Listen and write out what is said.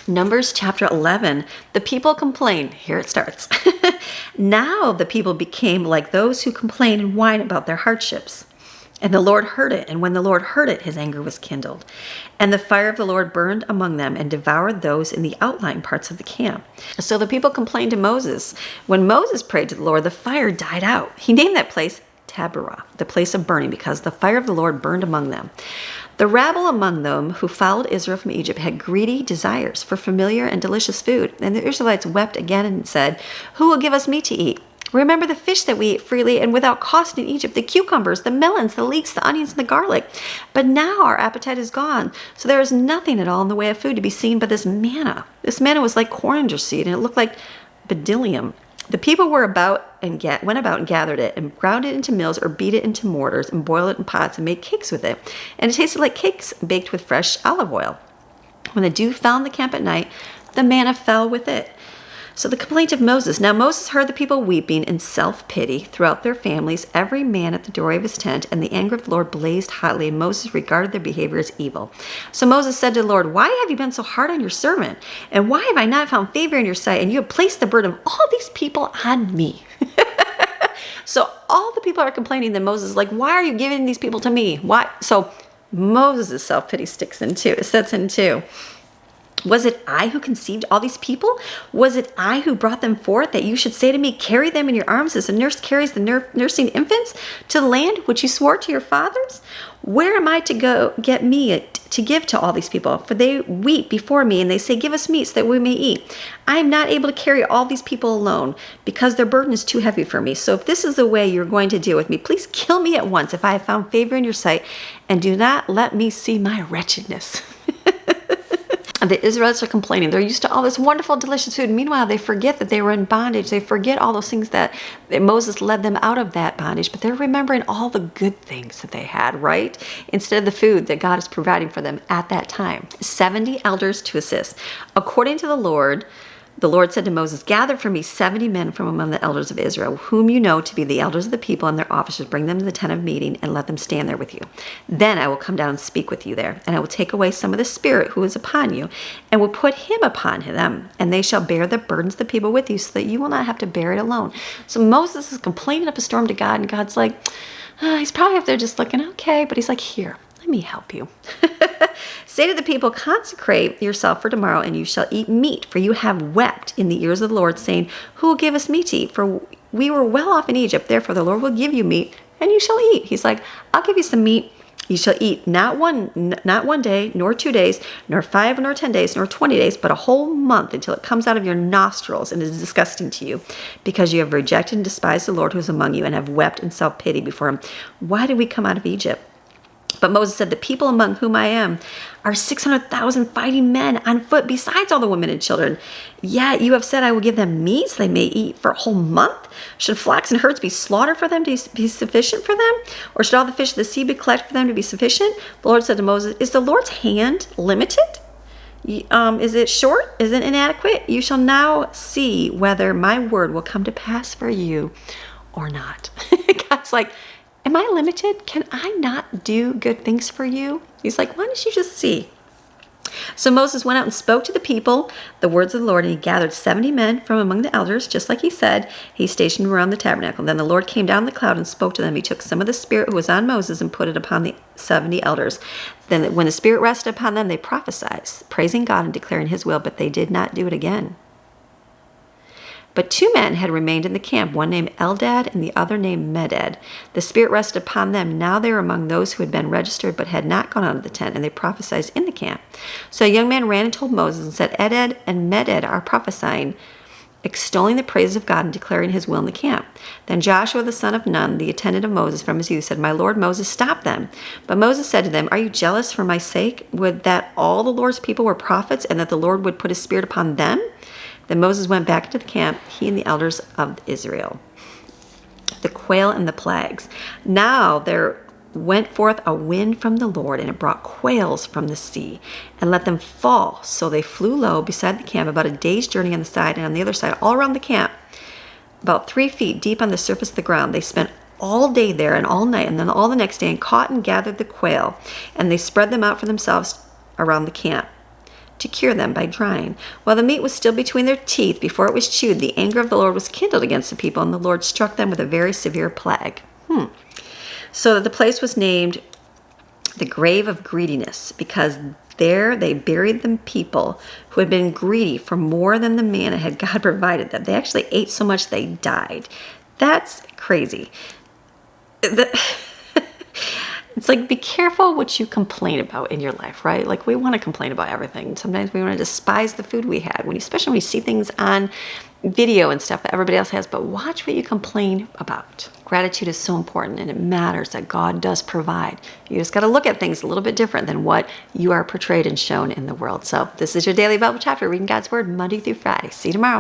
Numbers chapter 11, the people complained. Here it starts. Now the people became like those who complain and whine about their hardships. And the Lord heard it, and when the Lord heard it, his anger was kindled. And the fire of the Lord burned among them and devoured those in the outlying parts of the camp. So the people complained to Moses. When Moses prayed to the Lord, the fire died out. He named that place Taberah, the place of burning, because the fire of the Lord burned among them. The rabble among them who followed Israel from Egypt had greedy desires for familiar and delicious food. And the Israelites wept again and said, "Who will give us meat to eat? Remember the fish that we ate freely and without cost in Egypt, the cucumbers, the melons, the leeks, the onions, and the garlic. But now our appetite is gone, so there is nothing at all in the way of food to be seen but this manna." This manna was like coriander seed, and it looked like bdellium. The people went about and gathered it and ground it into mills or beat it into mortars and boiled it in pots and made cakes with it. And it tasted like cakes baked with fresh olive oil. When the dew fell on the camp at night, the manna fell with it. So the complaint of Moses. Now Moses heard the people weeping in self-pity throughout their families, every man at the doorway of his tent, and the anger of the Lord blazed hotly, and Moses regarded their behavior as evil. So Moses said to the Lord, "Why have you been so hard on your servant? And why have I not found favor in your sight? And you have placed the burden of all these people on me." So all the people are complaining that Moses is like, "Why are you giving these people to me? Why?" So Moses' self-pity sets in too. "Was it I who conceived all these people? Was it I who brought them forth, that you should say to me, 'Carry them in your arms as a nurse carries the nursing infants to the land which you swore to your fathers'? Where am I to go get meat to give to all these people? For they weep before me, and they say, 'Give us meat so that we may eat.' I am not able to carry all these people alone, because their burden is too heavy for me. So if this is the way you're going to deal with me, please kill me at once if I have found favor in your sight, and do not let me see my wretchedness." The Israelites are complaining. They're used to all this wonderful, delicious food. Meanwhile, they forget that they were in bondage. They forget all those things that Moses led them out of that bondage. But they're remembering all the good things that they had, right? Instead of the food that God is providing for them at that time. 70 elders to assist. According to the Lord said to Moses, "Gather for me 70 men from among the elders of Israel, whom you know to be the elders of the people and their officers. Bring them to the tent of meeting and let them stand there with you. Then I will come down and speak with you there, and I will take away some of the spirit who is upon you, and will put him upon them, and they shall bear the burdens of the people with you, so that you will not have to bear it alone." So Moses is complaining up a storm to God, and God's like, he's probably up there just looking, okay, but he's like, "Here, let me help you." "Say to the people, consecrate yourself for tomorrow, and you shall eat meat, for you have wept in the ears of the Lord, saying, 'Who will give us meat to eat? For we were well off in Egypt. Therefore the Lord will give you meat, and you shall eat.'" He's like, "I'll give you some meat. You shall eat not one day, nor 2 days, nor 5, nor 10 days, nor 20 days, but a whole month, until it comes out of your nostrils and is disgusting to you, because you have rejected and despised the Lord who is among you, and have wept in self-pity before him. Why did we come out of Egypt?" But Moses said, "The people among whom I am are 600,000 fighting men on foot, besides all the women and children. Yet you have said, 'I will give them meat so they may eat for a whole month.' Should flocks and herds be slaughtered for them to be sufficient for them? Or should all the fish of the sea be collected for them to be sufficient?" The Lord said to Moses, "Is the Lord's hand limited? Is it short? Is it inadequate? You shall now see whether my word will come to pass for you or not." God's like, "Am I limited? Can I not do good things for you?" He's like, "Why don't you just see?" So Moses went out and spoke to the people the words of the Lord, and he gathered 70 men from among the elders, just like he said. He stationed them around the tabernacle. Then the Lord came down in the cloud and spoke to them. He took some of the spirit who was on Moses and put it upon the 70 elders. Then when the spirit rested upon them, they prophesied, praising God and declaring his will, but they did not do it again. But 2 men had remained in the camp, one named Eldad and the other named Medad. The Spirit rested upon them. Now they were among those who had been registered but had not gone out of the tent, and they prophesied in the camp. So a young man ran and told Moses and said, "Eldad and Medad are prophesying, extolling the praises of God and declaring his will in the camp." Then Joshua the son of Nun, the attendant of Moses from his youth, said, "My lord Moses, stop them." But Moses said to them, "Are you jealous for my sake? Would that all the Lord's people were prophets, and that the Lord would put his spirit upon them?" Then Moses went back into the camp, he and the elders of Israel. The quail and the plagues. Now there went forth a wind from the Lord, and it brought quails from the sea, and let them fall. So they flew low beside the camp, about a day's journey on the side, and on the other side, all around the camp, about 3 feet deep on the surface of the ground. They spent all day there and all night, and then all the next day, and caught and gathered the quail, and they spread them out for themselves around the camp. to cure them by drying. While the meat was still between their teeth before it was chewed, the anger of the Lord was kindled against the people, and the Lord struck them with a very severe plague. So the place was named the Grave of Greediness, because there they buried the people who had been greedy for more than the manna had God provided them. They actually ate so much they died. That's crazy. It's like, be careful what you complain about in your life, right? Like, we want to complain about everything. Sometimes we want to despise the food we had, especially when we see things on video and stuff that everybody else has. But watch what you complain about. Gratitude is so important, and it matters that God does provide. You just got to look at things a little bit different than what you are portrayed and shown in the world. So this is your daily Bible chapter, reading God's Word Monday through Friday. See you tomorrow.